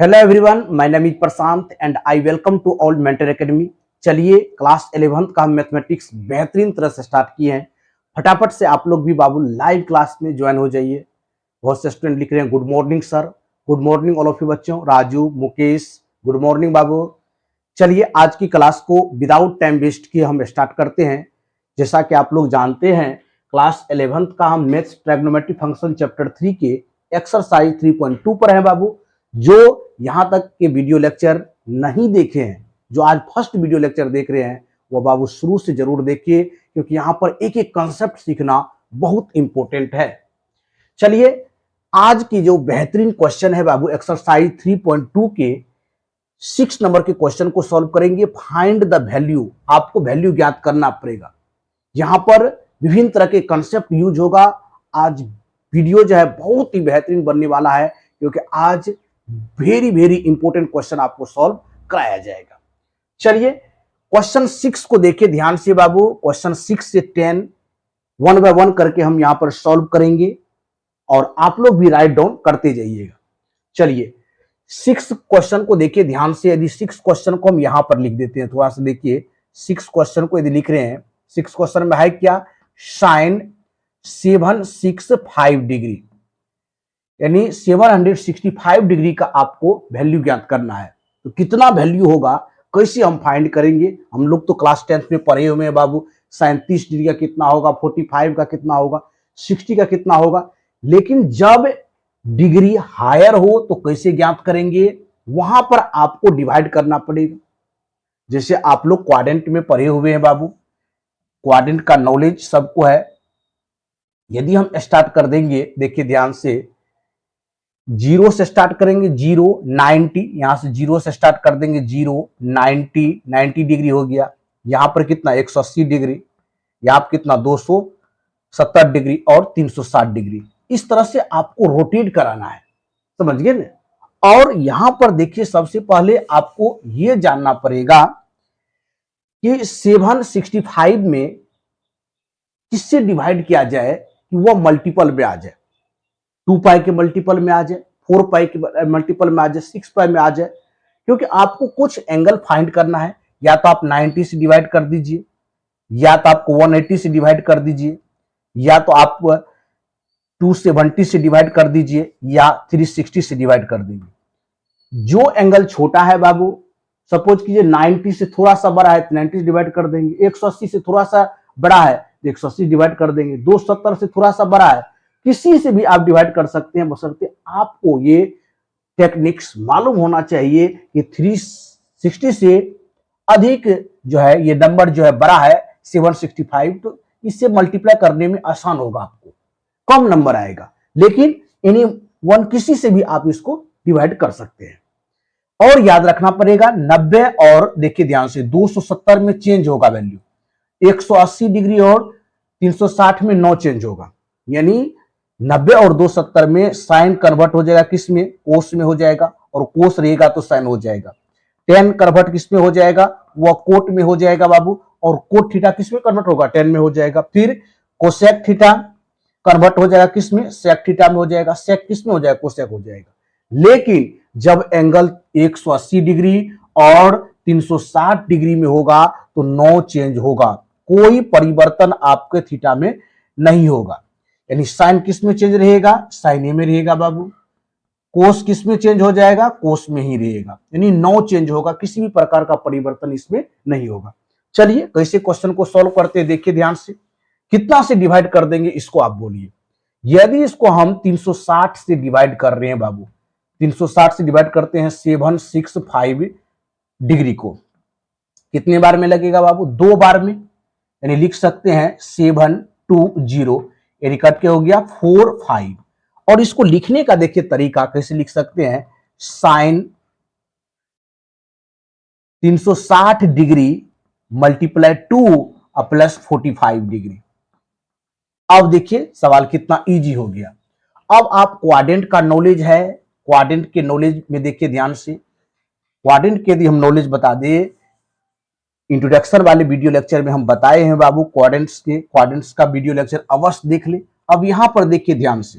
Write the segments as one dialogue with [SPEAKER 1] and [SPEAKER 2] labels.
[SPEAKER 1] Hello everyone, my name is Prashant and I welcome to All Mentor Academy. चलिए class 11th का हम mathematics बेहतरीन तरह से स्टार्ट किए हैं। फटाफट से आप लोग भी बाबू लाइव क्लास में ज्वाइन हो जाइए। बहुत से स्टूडेंट लिख रहे हैं good morning sir, good morning all of you बच्चों। राजू, मुकेश, गुड मॉर्निंग बाबू। चलिए आज की क्लास को विदाउट टाइम वेस्ट किए हम स्टार्ट करते हैं। जैसा कि आप लोग जानते हैं क्लास 11th का हम मैथ्स ट्रिग्नोमेट्री फंक्शन चैप्टर 3 के एक्सरसाइज 3.2 पर है बाबू। जो यहां तक के वीडियो लेक्चर नहीं देखे हैं, जो आज फर्स्ट वीडियो लेक्चर देख रहे हैं, वो बाबू शुरू से जरूर देखिए, क्योंकि यहां पर एक एक कंसेप्ट सीखना बहुत इंपॉर्टेंट है। चलिए आज की जो बेहतरीन क्वेश्चन है बाबू, एक्सरसाइज 3.2 के 6 नंबर के क्वेश्चन को सॉल्व करेंगे। फाइंड द वैल्यू, आपको वैल्यू ज्ञात करना पड़ेगा। यहां पर विभिन्न तरह के कंसेप्ट यूज होगा। आज वीडियो जो है बहुत ही बेहतरीन बनने वाला है, क्योंकि आज वेरी वेरी इंपॉर्टेंट क्वेश्चन आपको सॉल्व कराया जाएगा। चलिए क्वेश्चन 6 को देखिए ध्यान से बाबू। क्वेश्चन 6 से 10 वन बाय वन करके हम यहां पर सॉल्व करेंगे और आप लोग भी राइट डाउन करते जाइएगा। चलिए 6 क्वेश्चन को देखिए ध्यान से। यदि 6 क्वेश्चन को हम यहां पर लिख देते हैं, थोड़ा सा देखिए 6 क्वेश्चन को यदि लिख रहे हैं, 6 क्वेश्चन में है क्या, साइन 765 डिग्री, यानी 765 डिग्री का आपको वैल्यू ज्ञात करना है। तो कितना वैल्यू होगा, कैसे हम फाइंड करेंगे? हम लोग तो क्लास 10th में पढ़े हुए हैं बाबू। 37 डिग्री का कितना होगा, 45 का कितना होगा, 60 का कितना होगा। लेकिन जब डिग्री हायर हो तो कैसे ज्ञात करेंगे? वहां पर आपको डिवाइड करना पड़ेगा। जैसे आप लोग क्वाड्रेंट में पढ़े हुए हैं बाबू, क्वाड्रेंट का नॉलेज सबको है। यदि हम स्टार्ट कर देंगे, देखिए ध्यान से, 0 से स्टार्ट करेंगे, 0 90, यहां से 0 से स्टार्ट कर देंगे, 0 90 डिग्री हो गया। यहां पर कितना 180 डिग्री, यहां पर कितना 270 डिग्री और 360 डिग्री। इस तरह से आपको रोटेट कराना है, समझ गए ना। और यहां पर देखिए सबसे पहले आपको यह जानना पड़ेगा कि 765 में किससे डिवाइड किया जाए कि वह मल्टीपल में आ जाए। 2 पाई के मल्टीपल में आ जाए, 4 पाई के मल्टीपल में आ जाए, 6 पाई में आ जाए। क्योंकि आपको कुछ एंगल फाइंड करना है। या तो आप 90 से डिवाइड कर दीजिए, या तो आपको 180 से डिवाइड कर दीजिए, या तो आप 270 से डिवाइड कर दीजिए, या 360 से डिवाइड कर दीजिए। जो एंगल छोटा है बाबू, सपोज कीजिए 90 से थोड़ा सा बड़ा है तो 90 से डिवाइड कर देंगे, 180 से थोड़ा सा बड़ा है तो 180 डिवाइड कर देंगे, 270 से थोड़ा सा बड़ा है, किसी से भी आप डिवाइड कर सकते हैं, बशर्ते आपको ये टेक्निक्स मालूम होना चाहिए कि 360 से अधिक जो है ये नंबर जो है बड़ा है 765, तो इससे मल्टीप्लाई करने में आसान होगा, आपको कम नंबर आएगा। लेकिन एनी वन, किसी से भी आप इसको डिवाइड कर सकते हैं। और याद रखना पड़ेगा 90 और देखिए ध्यान से 270 में चेंज होगा वैल्यू, 180 डिग्री और 360 में नो चेंज होगा। यानी 90 और 270 में साइन कन्वर्ट हो जाएगा किस में, कोस में हो जाएगा, और कोस रहेगा तो साइन हो जाएगा। 10 कन्वर्ट किस में हो जाएगा, वह कोट में हो जाएगा बाबू, और कोट थीटा किस में कन्वर्ट होगा, 10 में हो जाएगा। फिर कोसेक थीटा कन्वर्ट हो जाएगा किस में, सेक थीटा में हो जाएगा। सेक किस में हो जाएगा, कोसेक हो जाएगा। लेकिन जब एंगल 180 डिग्री और 360 डिग्री में होगा तो नो चेंज होगा, कोई परिवर्तन आपके थीटा में नहीं होगा। यानी साइन किस में चेंज रहेगा, साइन ए में रहेगा बाबू। कोस किस में चेंज हो जाएगा, कोस में ही रहेगा। यानी नो चेंज होगा, किसी भी प्रकार का परिवर्तन इसमें नहीं होगा। चलिए कैसे क्वेश्चन को सॉल्व करते हैं, देखिए ध्यान से। कितना से डिवाइड कर देंगे इसको आप बोलिए। यदि इसको हम 360 से डिवाइड कर रहे हैं बाबू, 360 से डिवाइड करते हैं 765 डिग्री को, कितने बार में लगेगा बाबू, 2 बार में। यानी लिख सकते हैं 720, यानी कट के हो गया 45। और इसको लिखने का देखिए तरीका कैसे लिख सकते हैं, sine 360 degree multiply 2 plus 45 degree. अब देखिए सवाल कितना इजी हो गया। अब आप क्वाड्रेंट का नॉलेज है, क्वाड्रेंट के नॉलेज में देखिए ध्यान से। क्वाड्रेंट के यदि हम नॉलेज बता दें, इंट्रोडक्शन वाले वीडियो लेक्चर में हम बताए हैं बाबू क्वाड्रेंट्स का वीडियो लेक्चर अवश्य देख ले। अब यहां पर देखिए ध्यान से,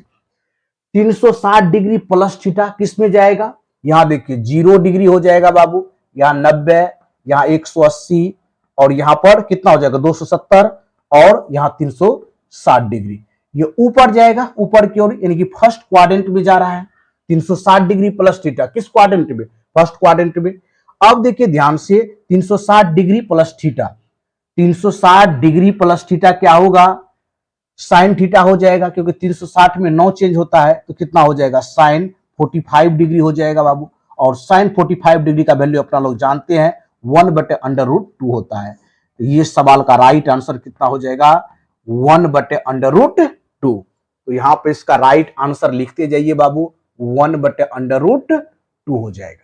[SPEAKER 1] 360 डिग्री प्लस थीटा किस में जाएगा, यहाँ देखिए 0 डिग्री हो जाएगा बाबू, यहाँ 90, यहाँ 180 और यहाँ पर कितना हो जाएगा 270 और यहाँ 360 डिग्री। ये ऊपर जाएगा, ऊपर की ओर, यानी कि फर्स्ट क्वाड्रेंट में जा रहा है 360 डिग्री प्लस थीटा। किस क्वाड्रेंट में? फर्स्ट क्वाड्रेंट में। अब देखिए ध्यान से 360 degree plus theta, 360 degree plus theta क्या होगा? साइन थीटा हो जाएगा, क्योंकि 360 में 9 चेंज होता है तो कितना हो जाएगा? साइन 45 डिग्री हो जाएगा बाबू। और साइन 45 डिग्री का वैल्यू अपना लोग जानते हैं 1/√2 होता है। तो ये सवाल का राइट आंसर कितना हो जाएगा? 1/√2। तो यहां पे इसका राइट आंसर लिखते जाइए बाबू, 1/√2 हो जाएगा।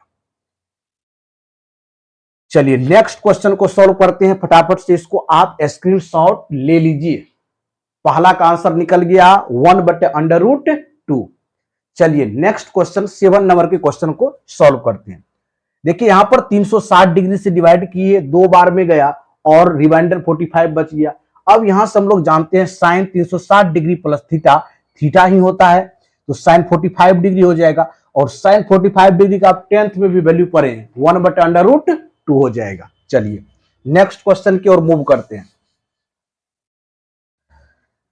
[SPEAKER 1] चलिए नेक्स्ट क्वेश्चन को सॉल्व करते हैं फटाफट से। इसको आप स्क्रीनशॉट ले लीजिए। पहला का आंसर निकल गया 1/√2। चलिए नेक्स्ट क्वेश्चन 7 नंबर के क्वेश्चन को सॉल्व करते हैं। देखिए यहां पर 360 डिग्री से डिवाइड किए, 2 बार में गया और रिमाइंडर 45 बच गया। अब यहां से हम लोग जानते हैं sine 360 degree plus theta, theta ही होता है, तो साइन 45 डिग्री हो जाएगा। और साइन 45 डिग्री का आप 10th में भी वैल्यू पढ़े 1/√2 हो जाएगा। चलिए नेक्स्ट क्वेश्चन की ओर मूव करते हैं।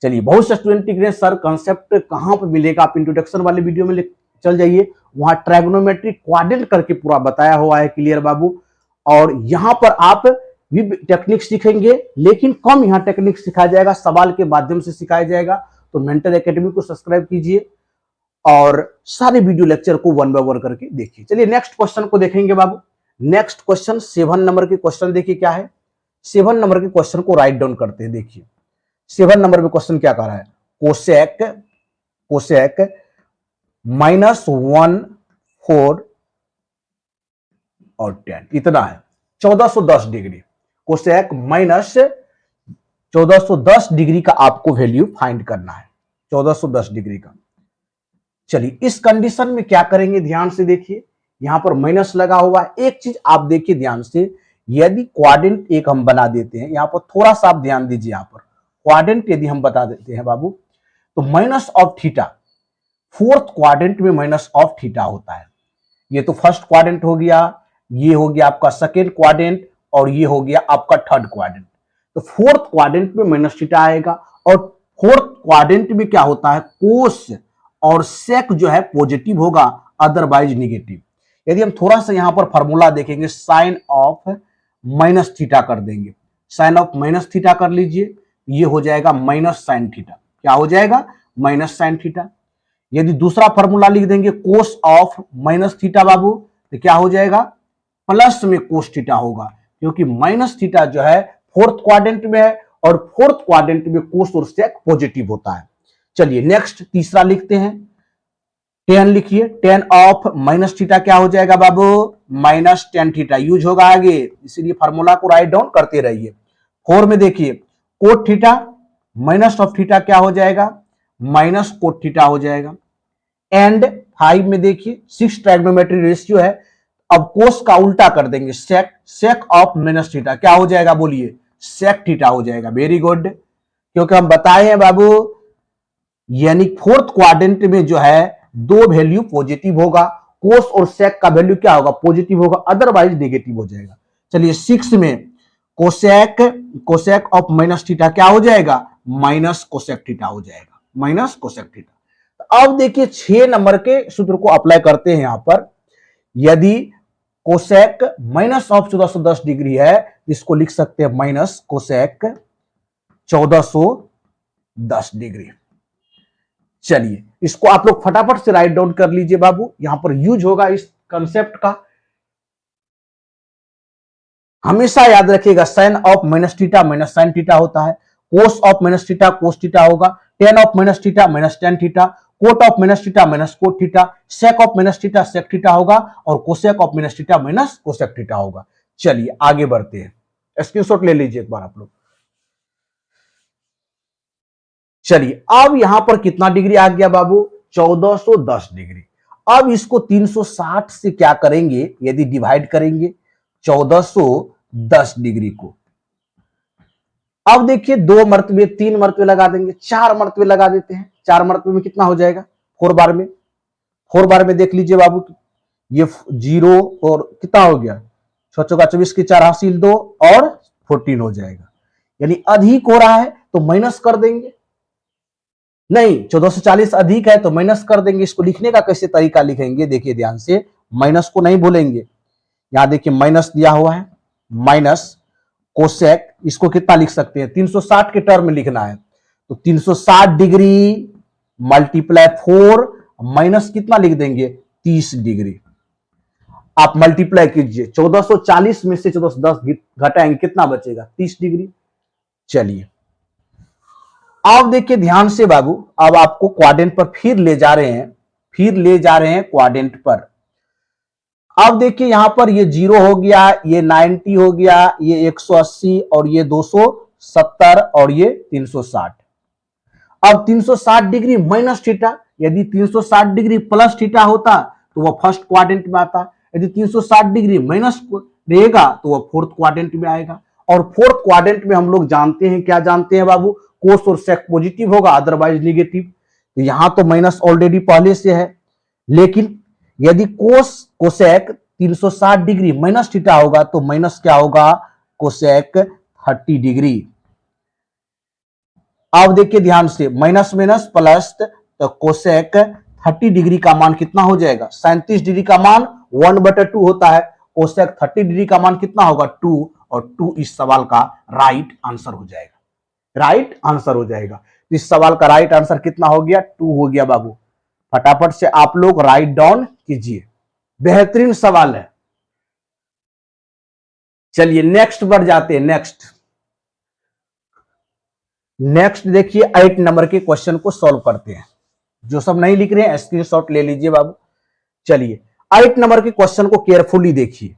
[SPEAKER 1] चलिए बहुत से स्टूडेंट टिक रहे हैं सर कॉन्सेप्ट कहां पर मिलेगा, आप इंट्रोडक्शन वाले वीडियो में चल जाइए, वहां ट्रायगोनोमेट्री क्वाड्रेंट करके पूरा बताया हुआ है क्लियर बाबू। और यहां पर आप भी टेक्निक सीखेंगे, लेकिन कम यहां टेक्निक सिखाया जाएगा, सवाल के माध्यम से सिखाया जाएगा। तो मेंटर एकेडमी को सब्सक्राइब कीजिए और सारे वीडियो लेक्चर को 1 बाय 1 करके देखिए। चलिए नेक्स्ट क्वेश्चन को देखेंगे बाबू। नेक्स्ट क्वेश्चन 7 नंबर के क्वेश्चन देखिए क्या है। 7 नंबर के क्वेश्चन को राइट डाउन करते हैं। देखिए 7 नंबर में क्वेश्चन क्या कह रहा है? कोसेक -1 4 और 10 इतना है 1410 डिग्री। कोसेक -1410 डिग्री का आपको वैल्यू फाइंड करना है, 1410 डिग्री का। चलिए इस कंडीशन में क्या करेंगे, ध्यान से देखिए, यहां पर माइनस लगा हुआ है। एक चीज आप देखिए ध्यान से, यदि क्वाड्रेंट एक हम बना देते हैं, यहां पर थोड़ा सा आप ध्यान दीजिए, यहां पर क्वाड्रेंट यदि हम बता देते हैं बाबू, तो minus of theta, fourth quadrant में माइनस ऑफ थीटा होता है। ये तो फर्स्ट क्वाड्रेंट हो गया, ये हो गया आपका सेकेंड क्वाड्रेंट और ये हो गया आपका थर्ड क्वाड्रेंट। तो फोर्थ क्वाड्रेंट में माइनस थीटा आएगा। और फोर्थ क्वाड्रेंट में क्या होता है, कोस और सेक जो है पॉजिटिव होगा, अदरवाइज निगेटिव। यदि हम थोड़ा सा यहां पर फॉर्मूला देखेंगे, साइन ऑफ माइनस थीटा कर देंगे, साइन ऑफ माइनस थीटा कर लीजिए, ये हो जाएगा माइनस साइन थीटा। क्या हो जाएगा? Minus sine theta. यदि दूसरा फॉर्मूला लिख देंगे कोस ऑफ माइनस थीटा बाबू, तो क्या हो जाएगा? प्लस में कोस थीटा होगा, क्योंकि माइनस थीटा जो है फोर्थ क्वाड्रेंट में है और फोर्थ क्वाड्रेंट में कोस और सेक पॉजिटिव होता है। चलिए नेक्स्ट तीसरा लिखते हैं, 10 लिखिए, 10 ऑफ माइनस थीटा क्या हो जाएगा बाबू? -10 थीटा यूज होगा आगे, इसीलिए फॉर्मूला को राइट डाउन करते रहिए। 4 में देखिए cot theta minus of theta क्या हो जाएगा? माइनस कोट थीटा हो जाएगा। एंड 5 में देखिए 6 ट्रायगोनोमेट्री रेशियो है, अब कोस का उल्टा कर देंगे, सेक ऑफ माइनस थीटा क्या हो जाएगा? बोलिए, सेक थीटा हो जाएगा। वेरी गुड, क्योंकि हम बताए हैं बाबू, यानी फोर्थ क्वाड्रेंट में जो है 2 वैल्यू पॉजिटिव होगा, कोस और सेक का वैल्यू क्या होगा? पॉजिटिव होगा, अदरवाइज नेगेटिव हो जाएगा। चलिए 6 में कोसेक ऑफ माइनस थीटा क्या हो जाएगा? माइनस कोसेक थीटा हो जाएगा, माइनस कोसेक थीटा। तो अब देखिए 6 नंबर के सूत्र को अप्लाई करते हैं। यहां पर यदि कोसेक माइनस ऑफ 1410 डिग्री है, इसको लिख सकते हैं माइनस कोसेक 1410 डिग्री। चलिए इसको आप लोग फटाफट से राइट डाउन कर लीजिए बाबू, यहां पर यूज होगा इस कंसेप्ट का। हमेशा याद रखिएगा, sine of minus theta minus sine theta होता है, cos of minus theta cos theta होगा, tan of minus theta minus tan theta, cot of minus theta minus cot theta, sec of minus theta sec theta होगा और cosec of minus theta minus cosec theta होगा। चलिए आगे बढ़ते हैं, screenshot ले लीजिए एक बार आप लोग। चलिए अब यहां पर कितना डिग्री आ गया बाबू? 1410 डिग्री। अब इसको 360 से क्या करेंगे, यदि डिवाइड करेंगे 1410 डिग्री को, अब देखिए 2 मर्तबे 3 मर्तबे लगा देंगे, 4 मर्तबे लगा देते हैं। 4 मर्तबे में कितना हो जाएगा? 4 बार में, 4 बार में देख लीजिए बाबू, ये 0 और कितना हो गया, 6 चौका 24 की 4 हासिल 2 और 14 हो जाएगा। यानी अधिक हो रहा है तो माइनस कर देंगे, नहीं 1440 अधिक है तो माइनस कर देंगे। इसको लिखने का कैसे तरीका लिखेंगे, देखिए ध्यान से, माइनस को नहीं भूलेंगे। यहां देखिए माइनस दिया हुआ है, माइनस कोसेक, इसको कितना लिख सकते हैं, 360 के टर्म में लिखना है, तो 360 डिग्री मल्टीप्लाई 4 माइनस कितना लिख देंगे, 30 डिग्री। आप मल्टीप्लाई कीजिए, 1440 में से 1410 घटाएंगे, कितना बचेगा, 30 डिग्री। चलिए अब देखिए ध्यान से बाबू, अब आपको क्वाड्रेंट पर फिर ले जा रहे हैं, क्वाड्रेंट पर। अब देखिए यहां पर ये 0 हो गया, ये 90 हो गया, ये 180 और ये 270 और ये 360। अब 360 डिग्री माइनस थीटा, यदि 360 डिग्री प्लस थीटा होता तो वह फर्स्ट क्वाड्रेंट में आता, यदि 360 डिग्री माइनस रहेगा तो वह फोर्थ क्वाड्रेंट में आएगा। और फोर्थ क्वाड्रेंट में हम लोग जानते हैं, क्या जानते हैं बाबू, कोस और सेक पॉजिटिव होगा, अदरवाइज निगेटिव। तो यहां तो माइनस ऑलरेडी पहले से है, लेकिन यदि कोस कोसेक 360 डिग्री माइनस थीटा होगा तो माइनस क्या होगा, कोसेक 30 डिग्री। अब देखिए ध्यान से, माइनस माइनस प्लस, तो कोसेक 30 डिग्री का मान कितना हो जाएगा, 37 डिग्री का मान 1/2 होता है, कोसेक 30 डिग्री का मान कितना होगा, 2, और 2 इस सवाल का राइट आंसर हो जाएगा, राइट आंसर हो जाएगा। इस सवाल का राइट आंसर कितना हो गया, 2 हो गया बाबू। फटाफट से आप लोग राइट डाउन कीजिए, बेहतरीन सवाल है। चलिए नेक्स्ट बढ़ जाते हैं, नेक्स्ट देखिए 8 नंबर के क्वेश्चन को सॉल्व करते हैं। जो सब नहीं लिख रहे हैं स्क्रीनशॉट ले लीजिए बाबू। चलिए 8 नंबर के क्वेश्चन को केयरफुली देखिए,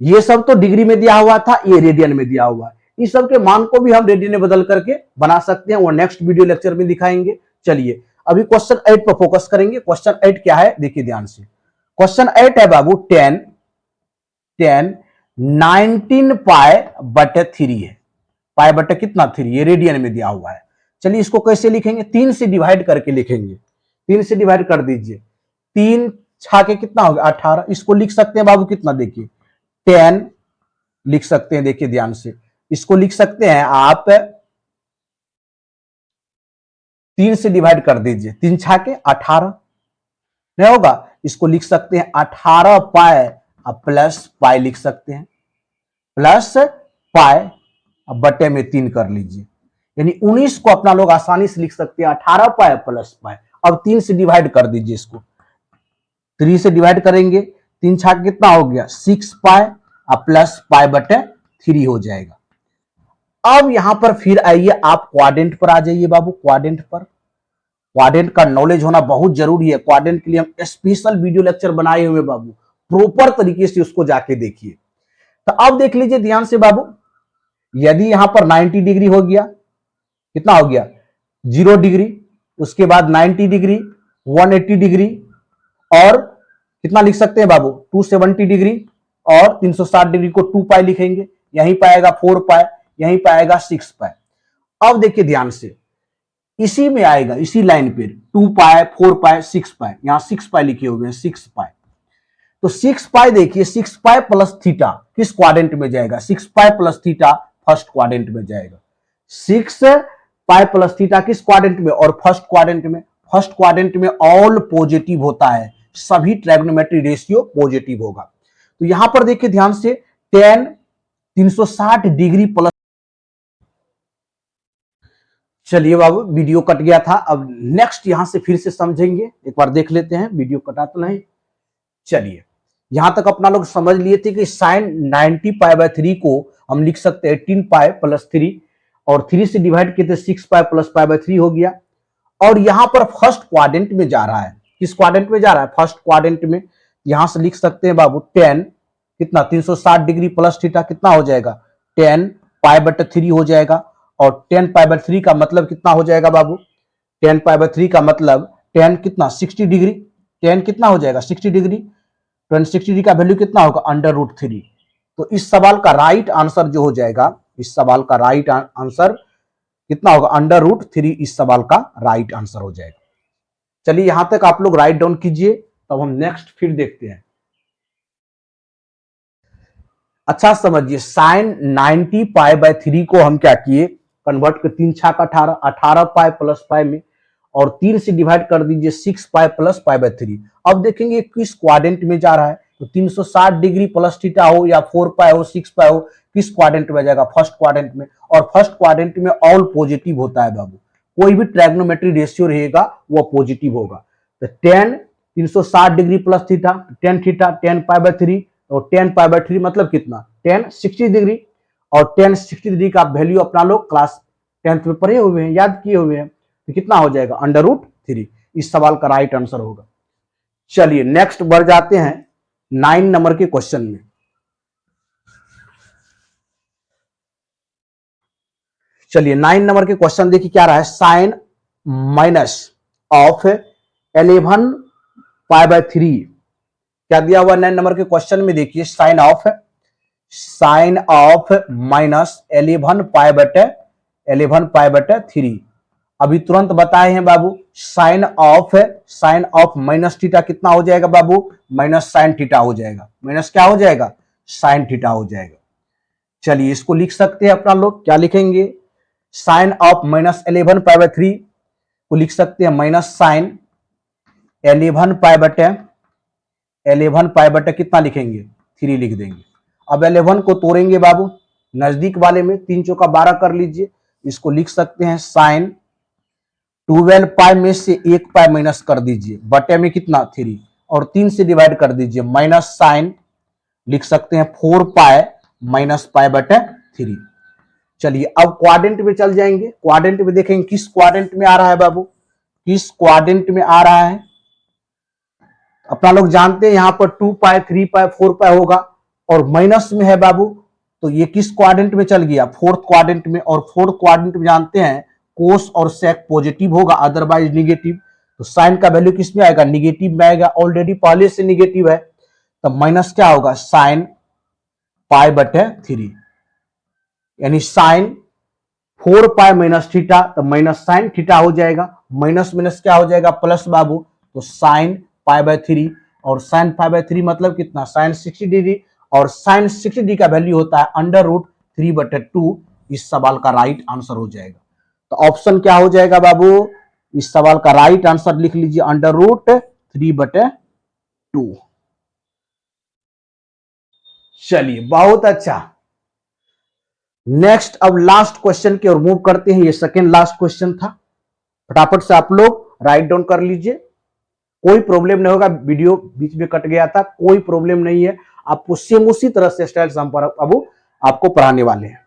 [SPEAKER 1] ये सब तो डिग्री में दिया हुआ था, ये रेडियन में दिया हुआ है, इस सब के मान को भी हम रेडियन में बदल करके बना सकते हैं, वो नेक्स्ट वीडियो लेक्चर में दिखाएंगे। चलिए अभी क्वेश्चन 8 पर फोकस करेंगे। क्वेश्चन 8 क्या है, देखिए ध्यान से। क्वेश्चन 8 है बाबू 10 19 पाई बटे 3 है, पाई बटे कितना 3, ये रेडियन में दिया हुआ है। चलिए इसको कैसे लिखेंगे, 3 से डिवाइड करके लिखेंगे, 3 से डिवाइड कर दीजिए, 3 छाके कितना होगा 18। इसको लिख सकते हैं बाबू कितना, देखिए 10 लिख सकते हैं, देखिए ध्यान से, इसको लिख सकते हैं आप 3 से डिवाइड कर दीजिए, 3 छाके 18 नहीं होगा, इसको लिख सकते हैं 18 पाई प्लस पाई लिख सकते हैं, प्लस पाई अब बटे में 3 कर लीजिए, यानी 19 को अपना लोग आसानी से लिख सकते हैं 18 पाई प्लस पाई। अब 3 से डिवाइड कर दीजिए, इसको 3 से डिवाइड करेंगे, 3 छाक कितना हो गया 6 पाई प्लस पाई बटे 3 हो जाएगा। अब यहां पर फिर आइए आप क्वाड्रेंट पर आ जाइए बाबू, क्वाड्रेंट पर। क्वाड्रेंट का नॉलेज होना बहुत जरूरी है, क्वाड्रेंट के लिए हम स्पेशल वीडियो लेक्चर बनाए हुए बाबू, प्रॉपर तरीके से उसको जाके देखिए। तो अब देख लीजिए ध्यान से बाबू, यदि यहां पर 90 डिग्री हो गया, कितना हो गया 0 डिग्री, उसके बाद 90 डिग्री, 180 डिग्री, और कितना लिख सकते हैं बाबू 270 डिग्री, और 360 डिग्री को 2 पाई लिखेंगे, यहीं पाएगा 4 पाई, यहीं पाएगा 6 पाई। अब देखिए ध्यान से, इसी में आएगा, इसी लाइन पे 2 पाई 4 पाई 6 पाई, यहां 6 पाई लिखे हुए हैं, 6 पाई। तो 6 पाई देखिए, 6 पाई प्लस थीटा किस क्वाड्रेंट में जाएगा, 6 pi plus theta first quadrant में जाएगा, 6 पाई प्लस थीटा किस क्वाड्रेंट में, और फर्स्ट क्वाड्रेंट में। फर्स्ट क्वाड्रेंट में ऑल पॉजिटिव होता है, सभी ट्रायगोनोमेट्री रेशियो पॉजिटिव होगा। तो यहां पर देखिए ध्यान से 10 360 डिग्री प्लस, चलिए बाबू वीडियो कट गया था, अब नेक्स्ट यहां से फिर से समझेंगे, एक बार देख लेते हैं, वीडियो कटा तो नहीं। चलिए यहां तक अपना लोग समझ लिए थे कि साइन 90 पाई बाय 3 को हम लिख सकते हैं 18 पाई प्लस 3, और 3 से डिवाइड किए थे 6 पाई प्लस पाई बाय 3 हो गया। और यहां पर फर्स्ट क्वाड्रेंट में जा रहा है, किस क्वाड्रेंट में जा रहा है, फर्स्ट क्वाड्रेंट में। यहां से लिख सकते हैं बाबू 10 कितना 360 डिग्री प्लस थीटा कितना हो जाएगा 10 पाई बटे 3 हो जाएगा, और 10 पाई बाय 3 का मतलब कितना हो जाएगा बाबू, 10 पाई बाय 3 का मतलब 10 कितना 60 डिग्री, 10 कितना हो जाएगा 60 डिग्री, 60 डिग्री का वैल्यू कितना होगा √3। तो इस सवाल का राइट आंसर जो हो जाएगा, इस सवाल का राइट आंसर कितना होगा √3, इस सवाल का राइट आंसर हो जाएगा। चलिए यहां तक आप लोग राइट डाउन कीजिए, तब हम नेक्स्ट फिर देखते हैं। अच्छा समझिए, साइन 90 पाई बाय 3 को हम क्या किए, कन्वर्ट कर 3 छाक 18, 18 पाई प्लस पाई में, और 3 से डिवाइड कर दीजिए 6 पाई प्लस पाई बाय 3। अब देखेंगे किस क्वाड्रेंट में जा रहा है, तो 360 डिग्री प्लस थीटा हो या 4 पाई हो 6 पाई हो, किस क्वाड्रेंट में जाएगा, फर्स्ट क्वाड्रेंट में। और फर्स्ट क्वाड्रेंट में ऑल पॉजिटिव होता है बाबू, कोई भी ट्रायगोनोमेट्री रेशियो रहेगा वो पॉजिटिव होगा। तो 10 360 degree plus theta, 10 theta 10 pi by 3, और 10 पाई बाय 3 मतलब कितना, 10 60 डिग्री, और 10 60 डिग्री का वैल्यू अपना लोग क्लास 10th में पढ़े हुए हैं, याद किए हुए हैं, तो कितना हो जाएगा, √3। इस सवाल का राइट आंसर होगा। चलिए नेक्स्ट बढ़ जाते हैं 9 नंबर के क्वेश्चन में। चलिए 9 नंबर के क्वेश्चन देखिए क्या रहा है, sine minus of 11 pi by 3 क्या दिया हुआ 9 नंबर के क्वेश्चन में, देखिए साइन ऑफ माइनस 11 पाई बटे 3। अभी तुरंत बताए हैं बाबू, साइन ऑफ माइनस थीटा कितना हो जाएगा बाबू, माइनस साइन थीटा हो जाएगा, माइनस क्या हो जाएगा, साइन थीटा हो जाएगा। चलिए इसको लिख सकते हैं अपना लोग, क्या लिखेंगे, sine of minus 11 pi by 3 को लिख सकते हैं माइनस साइन 11 पाई बटे कितना लिखेंगे, 3 लिख देंगे। अब 11 को तोड़ेंगे बाबू, नजदीक वाले में 3 चौका 12 कर लीजिए, इसको लिख सकते हैं साइन 12 पाई में से 1 पाई माइनस कर दीजिए, बटे में कितना 3, और 3 से डिवाइड कर दीजिए, माइनस साइन लिख सकते हैं 4 पाई माइनस पाई बटे 3। चलिए अब क्वाड्रेंट में चल जाएंगे, क्वाड्रेंट में देखेंगे किस क्वाड्रेंट में आ रहा है बाबू, किस क्वाड्रेंट में आ रहा है। अपना लोग जानते हैं यहां पर 2 पाई 3 पाई 4 पाई होगा, और माइनस में है बाबू, तो ये किस क्वाड्रेंट में चल गया, फोर्थ क्वाड्रेंट में। और फोर्थ क्वाड्रेंट में जानते हैं कोस और सेक पॉजिटिव होगा, अदरवाइज निगेटिव। तो साइन का वैल्यू किस में आएगा, निगेटिव में आएगा, ऑलरेडी पहले से निगेटिव है, तो माइनस क्या होगा, साइन पाई बटे 3, यानी साइन 4 पाई माइनस थीटा, तो माइनस साइन थीटा हो जाएगा, माइनस माइनस क्या हो जाएगा, प्लस बाबू, तो साइन पाई बाय 3, और साइन पाई बाय 3 मतलब कितना, साइन 60 डिग्री, और साइन 60 डिग्री का वैल्यू होता है √3/2। इस सवाल का राइट आंसर हो जाएगा। तो ऑप्शन क्या हो जाएगा बाबू, इस सवाल का राइट आंसर लिख लीजिए √3/2। चलिए बहुत अच्छा, नेक्स्ट अब लास्ट क्वेश्चन की ओर मूव करते हैं। ये सेकेंड लास्ट क्वेश्चन था, फटाफट से आप लोग राइट डाउन कर लीजिए, कोई प्रॉब्लम नहीं होगा, वीडियो बीच में कट गया था, कोई प्रॉब्लम नहीं है, आपको सेम उसी तरह से स्टाइल से हम अब आपको पढ़ाने वाले हैं।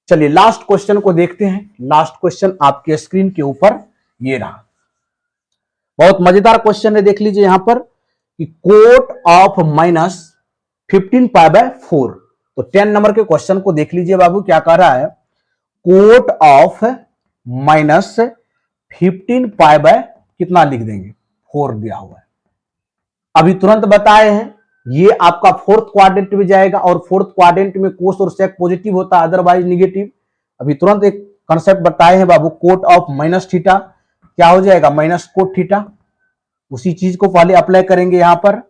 [SPEAKER 1] चलिए लास्ट क्वेश्चन को देखते हैं। लास्ट क्वेश्चन आपके स्क्रीन के ऊपर ये रहा, बहुत मजेदार क्वेश्चन है, देख लीजिए यहां पर कि cot of minus 15 pi by 4। तो 10 नंबर के क्वेश्चन को देख लीजिए बाबू, क्या कह रहा है, cot of minus 15 pi by कितना लिख देंगे, 4 दिया हुआ है। अभी तुरंत बताए हैं ये आपका फोर्थ क्वाड्रेंट में जाएगा, और फोर्थ क्वाड्रेंट में कोस और सेक पॉजिटिव होता है, अदरवाइज निगेटिव। अभी तुरंत एक कंसेप्ट बताए हैं बाबू, कोट ऑफ माइनस थीटा क्या हो जाएगा, माइनस कोट थीटा। उसी चीज को पहले अप्लाई करेंगे यहां पर।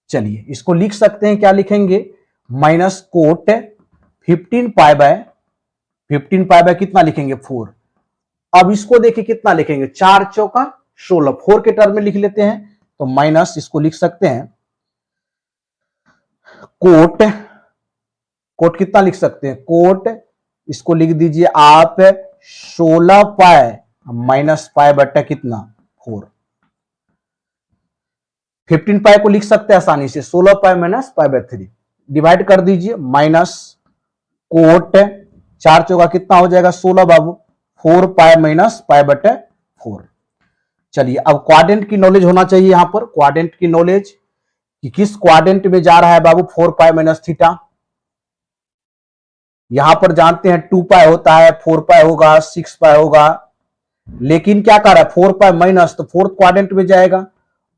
[SPEAKER 1] चलिए इसको लिख सकते हैं, क्या लिखेंगे, माइनस कोट 15 पाई बाय कितना लिखेंगे, 4। अब इसको देखिए कितना लिखेंगे, 4 चौका 16, 4 के टर्म में लिख लेते हैं, तो माइनस इसको लिख सकते हैं कोट कितना लिख सकते हैं, कोट इसको लिख दीजिए आप 16 पाई माइनस पाई बट्टा कितना 4। 15 पाई को लिख सकते हैं आसानी से 16 pi minus pi by 3, divide कर दीजिए, माइनस कोट 4 चौका कितना हो जाएगा 16 बाबू, 4 पाई माइनस पाई बटे 4। चलिए अब क्वाड्रेंट की नॉलेज होना चाहिए यहां पर, क्वाड्रेंट की नॉलेज कि किस क्वाड्रेंट में जा रहा है बाबू 4 पाई माइनस थीटा। यहां पर जानते हैं 2 पाई होता है, 4 पाई होगा, 6 पाई होगा, लेकिन क्या कर रहा है 4 पाई माइनस, तो फोर्थ क्वाड्रेंट में जाएगा,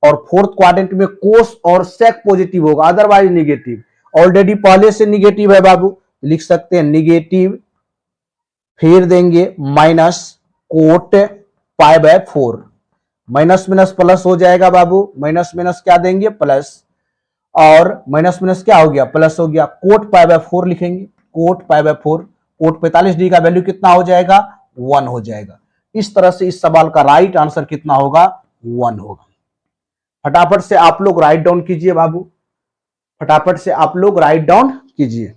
[SPEAKER 1] और फोर्थ क्वाड्रेंट में कोस और सेक पॉजिटिव होगा, अदरवाइज निगेटिव। ऑलरेडी पहले से निगेटिव है बाबू, लिख सकते हैं निगेटिव, फिर देंगे minus cot pi by 4, minus minus plus हो जाएगा बाबू, माइनस माइनस क्या देंगे प्लस, और माइनस माइनस क्या हो गया, प्लस हो गया, कोट पाई बाय 4 लिखेंगे, cot pi by 4, cot 45 degree का वैल्यू कितना हो जाएगा, 1 हो जाएगा। इस तरह से इस सवाल का राइट आंसर कितना होगा, 1 होगा। फटाफट से आप लोग राइट डाउन कीजिए बाबू, फटाफट से आप लोग राइट डाउन कीजिए।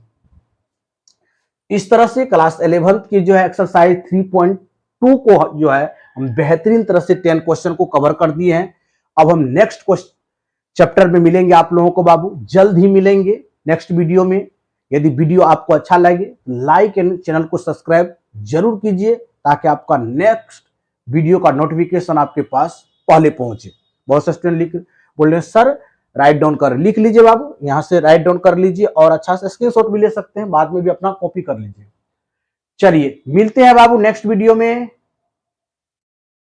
[SPEAKER 1] इस तरह से क्लास 11th की जो है एक्सरसाइज 3.2 को जो है हम बेहतरीन तरह से 10 क्वेश्चन को कवर कर दिए हैं। अब हम नेक्स्ट क्वेश्चन चैप्टर में मिलेंगे आप लोगों को बाबू, जल्द ही मिलेंगे नेक्स्ट वीडियो में। यदि वीडियो आपको अच्छा लगे लाइक एंड चैनल को सब्सक्राइब जरूर कीजिए ताकि आपका नेक्स्ट वीडियो का नोटिफिकेशन आपके पास पहले पहुंचे। बहुत से स्टूडेंट लिख बोल रहे हैं सर राइट डाउन कर, लिख लीजिए बाबू, यहां से राइट डाउन कर लीजिए और अच्छा से स्क्रीनशॉट भी ले सकते हैं, बाद में भी अपना कॉपी कर लीजिए। चलिए मिलते हैं बाबू नेक्स्ट वीडियो में।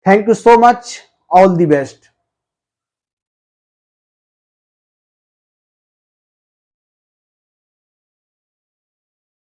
[SPEAKER 1] Thank you so much, all the best.